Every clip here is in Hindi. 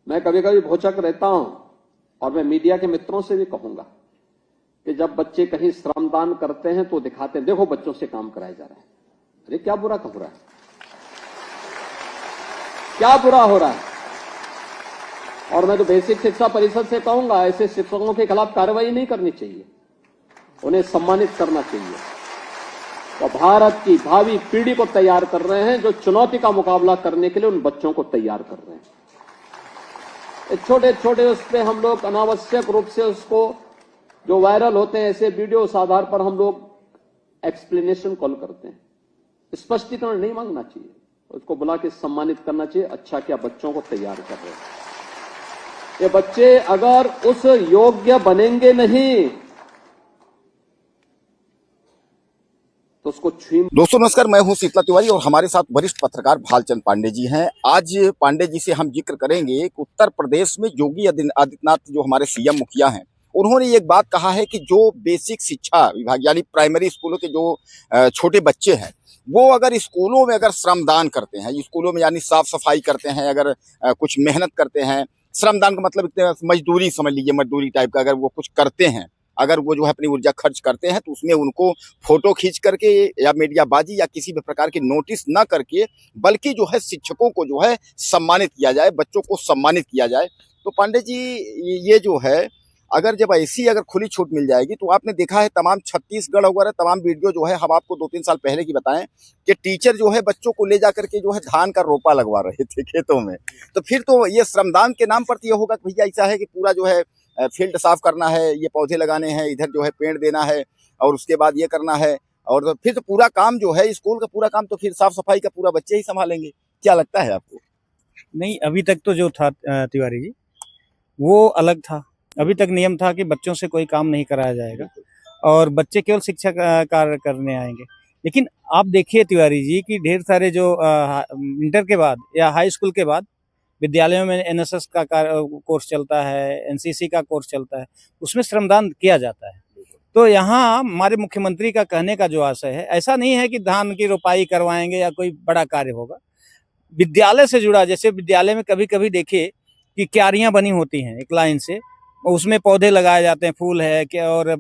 मैं कभी कभी भौचक रहता हूं और मैं मीडिया के मित्रों से भी कहूंगा कि जब बच्चे कहीं श्रमदान करते हैं तो दिखाते हैं, देखो बच्चों से काम कराया जा रहा है। अरे क्या बुरा हो रहा है, क्या बुरा हो रहा है। और मैं तो बेसिक शिक्षा परिषद से कहूंगा, ऐसे शिक्षकों के खिलाफ कार्रवाई नहीं करनी चाहिए, उन्हें सम्मानित करना चाहिए। तो भारत की भावी पीढ़ी को तैयार कर रहे हैं, जो चुनौती का मुकाबला करने के लिए उन बच्चों को तैयार कर रहे हैं। छोटे छोटे उस पर हम लोग अनावश्यक रूप से उसको जो वायरल होते हैं ऐसे वीडियो, उस आधार पर हम लोग एक्सप्लेनेशन कॉल करते हैं। स्पष्टीकरण नहीं मांगना चाहिए, उसको बुला के सम्मानित करना चाहिए। अच्छा क्या बच्चों को तैयार कर रहे हैं। ये बच्चे अगर उस योग्य बनेंगे नहीं तो उसको छीन। दोस्तों नमस्कार, मैं हूं शीतला तिवारी और हमारे साथ वरिष्ठ पत्रकार भालचंद पांडे जी हैं। आज पांडे जी से हम जिक्र करेंगे कि उत्तर प्रदेश में योगी आदित्यनाथ जो हमारे सीएम मुखिया हैं, उन्होंने एक बात कहा है कि जो बेसिक शिक्षा विभाग यानी प्राइमरी स्कूलों के जो छोटे बच्चे हैं, वो अगर स्कूलों में अगर श्रमदान करते हैं, स्कूलों में यानी साफ सफाई करते हैं, अगर कुछ मेहनत करते हैं, श्रमदान का मतलब इतने मजदूरी समझ लीजिए, मजदूरी टाइप का अगर वो कुछ करते हैं, अगर वो जो है अपनी ऊर्जा खर्च करते हैं, तो उसमें उनको फोटो खींच करके या मीडियाबाजी या किसी भी प्रकार के नोटिस ना करके, बल्कि जो है शिक्षकों को जो है सम्मानित किया जाए, बच्चों को सम्मानित किया जाए। तो पांडे जी, ये जो है अगर जब ऐसी अगर खुली छूट मिल जाएगी, तो आपने देखा है तमाम छत्तीसगढ़ वगैरह तमाम वीडियो जो है, हम आपको 2-3 साल पहले की बताएं कि टीचर जो है बच्चों को ले जा करके जो है धान का रोपा लगवा रहे थे खेतों में। तो फिर तो ये श्रमदान के नाम पर तो ये होगा कि भैया ऐसा है कि पूरा जो है फील्ड साफ करना है, ये पौधे लगाने हैं, इधर जो है पेड़ देना है, और उसके बाद ये करना है, और तो फिर तो पूरा काम जो है स्कूल का पूरा काम तो फिर साफ सफाई का पूरा बच्चे ही संभालेंगे। क्या लगता है आपको? नहीं, अभी तक तो जो था तिवारी जी, वो अलग था। अभी तक नियम था कि बच्चों से कोई काम नहीं कराया जाएगा और बच्चे केवल शिक्षा कार्य करने आएंगे। लेकिन आप देखिए तिवारी जी कि ढेर सारे जो इंटर के बाद या हाई स्कूल के बाद विद्यालयों में एनएसएस का कोर्स चलता है, एनसीसी का कोर्स चलता है, उसमें श्रमदान किया जाता है। तो यहाँ हमारे मुख्यमंत्री का कहने का जो आशय है, ऐसा नहीं है कि धान की रोपाई करवाएंगे या कोई बड़ा कार्य होगा। विद्यालय से जुड़ा, जैसे विद्यालय में कभी कभी देखिए कि क्यारियां बनी होती हैं एक लाइन से, उसमें पौधे लगाए जाते हैं, फूल है क्या और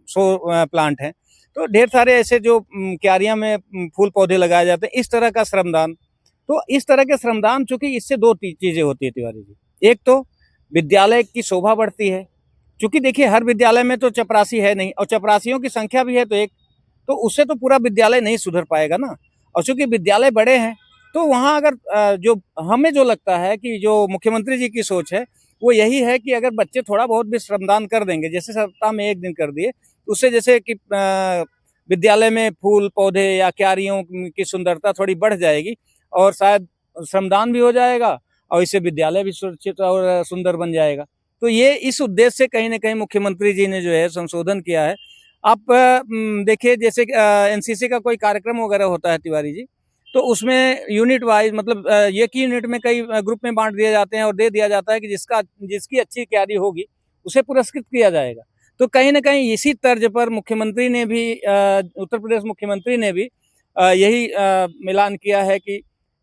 शो प्लांट है, तो ढेर सारे ऐसे जो क्यारियां में फूल पौधे लगाए जाते हैं, इस तरह का श्रमदान। तो इस तरह के श्रमदान, चूंकि इससे दो चीजें होती है तिवारी जी। एक तो विद्यालय की शोभा बढ़ती है, क्योंकि देखिए हर विद्यालय में तो चपरासी है नहीं, और चपरासियों की संख्या भी है तो एक, तो उससे तो पूरा विद्यालय नहीं सुधर पाएगा ना। और चूंकि विद्यालय बड़े हैं, तो वहाँ अगर जो हमें जो लगता है कि जो मुख्यमंत्री जी की सोच है वो यही है कि अगर बच्चे थोड़ा बहुत भी श्रमदान कर देंगे, जैसे सप्ताह में 1 दिन कर दिए, उससे जैसे कि विद्यालय में फूल पौधे या क्यारियों की सुंदरता थोड़ी बढ़ जाएगी और शायद श्रमदान भी हो जाएगा और इससे विद्यालय भी सुरक्षित और सुंदर बन जाएगा। तो ये इस उद्देश्य से कहीं ना कहीं मुख्यमंत्री जी ने जो है संशोधन किया है। आप देखिए, जैसे एनसीसी का कोई कार्यक्रम वगैरह होता है तिवारी जी, तो उसमें यूनिट वाइज, मतलब एक ही यूनिट में कई ग्रुप में बांट दिए जाते हैं और दे दिया जाता है कि जिसकी अच्छी क्यारी होगी उसे पुरस्कृत किया जाएगा। तो कहीं ना कहीं इसी तर्ज पर मुख्यमंत्री ने भी, उत्तर प्रदेश मुख्यमंत्री ने भी यही ऐलान किया है कि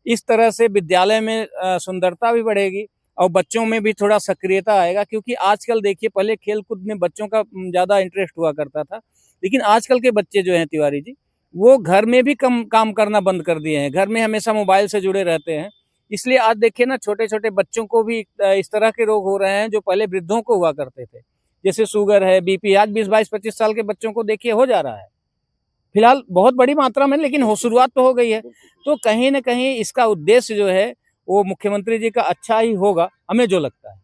इस तरह से विद्यालय में सुंदरता भी बढ़ेगी और बच्चों में भी थोड़ा सक्रियता आएगा। क्योंकि आजकल देखिए, पहले खेल कूद में बच्चों का ज़्यादा इंटरेस्ट हुआ करता था, लेकिन आजकल के बच्चे जो हैं तिवारी जी, वो घर में भी कम काम करना बंद कर दिए हैं, घर में हमेशा मोबाइल से जुड़े रहते हैं। इसलिए आज देखिए ना, छोटे छोटे बच्चों को भी इस तरह के रोग हो रहे हैं जो पहले वृद्धों को हुआ करते थे, जैसे शुगर है, बीपी। आज 20-22-25 साल के बच्चों को देखिए हो जा रहा है, फिलहाल बहुत बड़ी मात्रा में, लेकिन हो शुरुआत तो हो गई है। तो कहीं ना कहीं इसका उद्देश्य जो है वो मुख्यमंत्री जी का अच्छा ही होगा, हमें जो लगता है।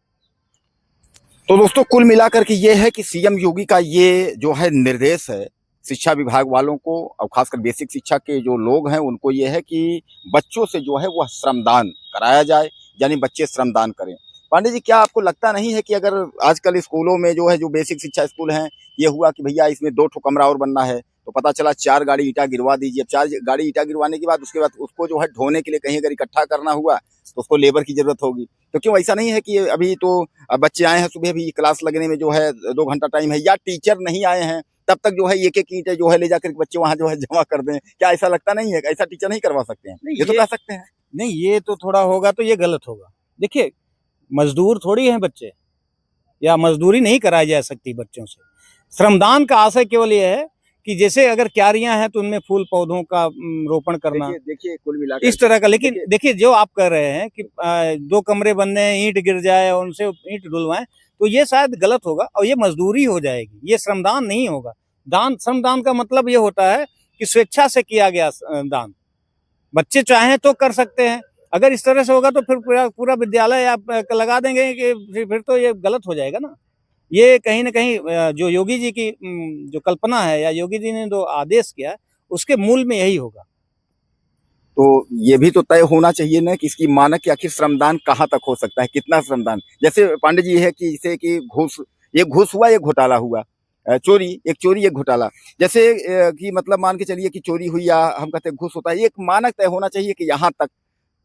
तो दोस्तों, कुल मिलाकर के ये है कि सीएम योगी का ये जो है निर्देश है शिक्षा विभाग वालों को, और खासकर बेसिक शिक्षा के जो लोग हैं उनको, ये है कि बच्चों से जो है वह श्रमदान कराया जाए, यानी बच्चे श्रमदान करें। पांडे जी, क्या आपको लगता नहीं है कि अगर आजकल स्कूलों में जो है, जो बेसिक शिक्षा स्कूल हैं, ये हुआ कि भैया इसमें 2 ठो कमरा और बनना है, तो पता चला 4 गाड़ी ईंटा गिरवा दीजिए। अब 4 गाड़ी ईंटा गिरवाने के बाद उसके बाद उसको जो है ढोने के लिए कहीं अगर इकट्ठा करना हुआ तो उसको लेबर की जरूरत होगी। तो क्यों ऐसा नहीं है कि अभी तो बच्चे आए हैं, सुबह भी क्लास लगने में जो है 2 घंटा टाइम है, या टीचर नहीं आए हैं तब तक जो है एक एक ईंटें जो है ले जाकर बच्चे वहां जो है जमा कर दें? क्या ऐसा लगता नहीं है? ऐसा टीचर नहीं करवा सकते हैं? ये तो कर सकते हैं। नहीं, ये तो थोड़ा होगा तो ये गलत होगा। देखिए, मजदूर थोड़ी हैं बच्चे, या मजदूरी नहीं कराई जा सकती बच्चों से। श्रमदान का आशय केवल ये है कि जैसे अगर क्यारियां हैं तो उनमें फूल पौधों का रोपण करना, देखिए कुल मिलाकर इस तरह का। लेकिन देखिए जो आप कह रहे हैं कि 2 कमरे बनने हैं, ईंट गिर जाए और उनसे ईंट डुलवाएं, तो ये शायद गलत होगा और ये मजदूरी हो जाएगी, ये श्रमदान नहीं होगा। श्रमदान का मतलब ये होता है कि स्वेच्छा से किया गया दान, बच्चे चाहें तो कर सकते हैं। अगर इस तरह से होगा तो फिर पूरा विद्यालय आप लगा देंगे कि फिर तो ये गलत हो जाएगा ना। ये कहीं ना कहीं जो योगी जी की जो कल्पना है या योगी जी ने जो आदेश किया उसके मूल में यही होगा। तो ये भी तो तय होना चाहिए ना कि इसकी मानक कि आखिर श्रमदान कहाँ तक हो सकता है, कितना श्रमदान। जैसे पांडे जी है कि इसे कि घूस हुआ, एक घोटाला हुआ, चोरी एक घोटाला। जैसे कि मतलब मान के चलिए कि चोरी हुई या हम कहते हैं घूस होता है, एक मानक तय होना चाहिए कि यहाँ तक।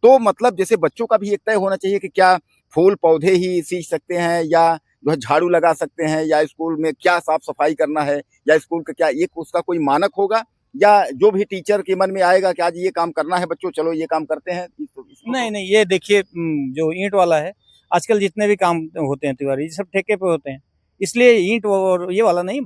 तो मतलब जैसे बच्चों का भी एक तय होना चाहिए कि क्या फूल पौधे ही सींच सकते हैं या जो है झाड़ू लगा सकते हैं, या स्कूल में क्या साफ सफाई करना है, या स्कूल का क्या एक उसका कोई मानक होगा, या जो भी टीचर के मन में आएगा कि आज ये काम करना है बच्चों, चलो ये काम करते हैं। नहीं, ये देखिए जो ईंट वाला है, आजकल जितने भी काम होते हैं तिवारी जी, सब ठेके पे होते हैं। इसलिए ईंट और ये वाला नहीं,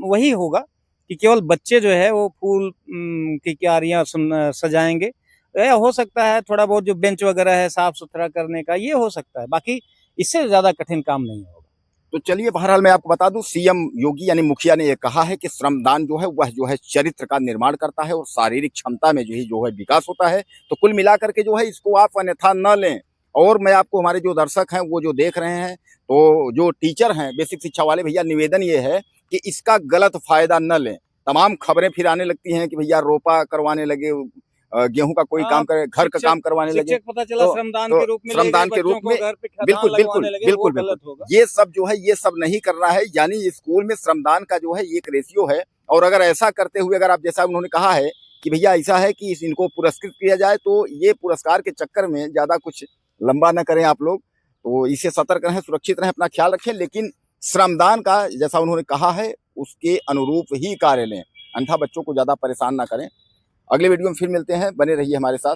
वही होगा कि केवल बच्चे जो है वो फूल की क्यारियां सजाएंगे, या हो सकता है थोड़ा बहुत जो बेंच वगैरह है साफ सुथरा करने का, ये हो सकता है। बाकी इससे ज्यादा कठिन काम नहीं होगा। तो चलिए बहरहाल मैं आपको बता दूं, सीएम योगी यानी मुखिया ने यह कहा है कि श्रमदान जो है वह जो है चरित्र का निर्माण करता है और शारीरिक क्षमता में जो है विकास होता है। तो कुल मिलाकर के जो है इसको आप अन्यथा न लें। और मैं आपको, हमारे जो दर्शक हैं वो जो देख रहे हैं, तो जो टीचर हैं बेसिक शिक्षा वाले भैया, निवेदन ये है कि इसका गलत फायदा न लें। तमाम खबरें फिर आने लगती हैं कि भैया रोपा करवाने लगे, गेहूं का कोई काम करे, घर का काम करवाने लगे, पता चला श्रमदान के रूप में, श्रमदान के रूप में बिल्कुल बिल्कुल बिल्कुल बिल्कुल ये सब जो है ये सब नहीं करना है। यानी स्कूल में श्रमदान का जो है एक रेशियो है, और अगर ऐसा करते हुए अगर आप जैसा उन्होंने कहा है कि भैया ऐसा है कि इनको पुरस्कृत किया जाए, तो ये पुरस्कार के चक्कर में ज्यादा कुछ लंबा न करें आप लोग। तो इससे सतर्क रहें, सुरक्षित रहें, अपना ख्याल रखें, लेकिन श्रमदान का जैसा उन्होंने कहा है उसके अनुरूप ही कार्य लें, अन्यथा बच्चों को ज्यादा परेशान ना करें। अगले वीडियो में फिर मिलते हैं, बने रहिए हमारे साथ।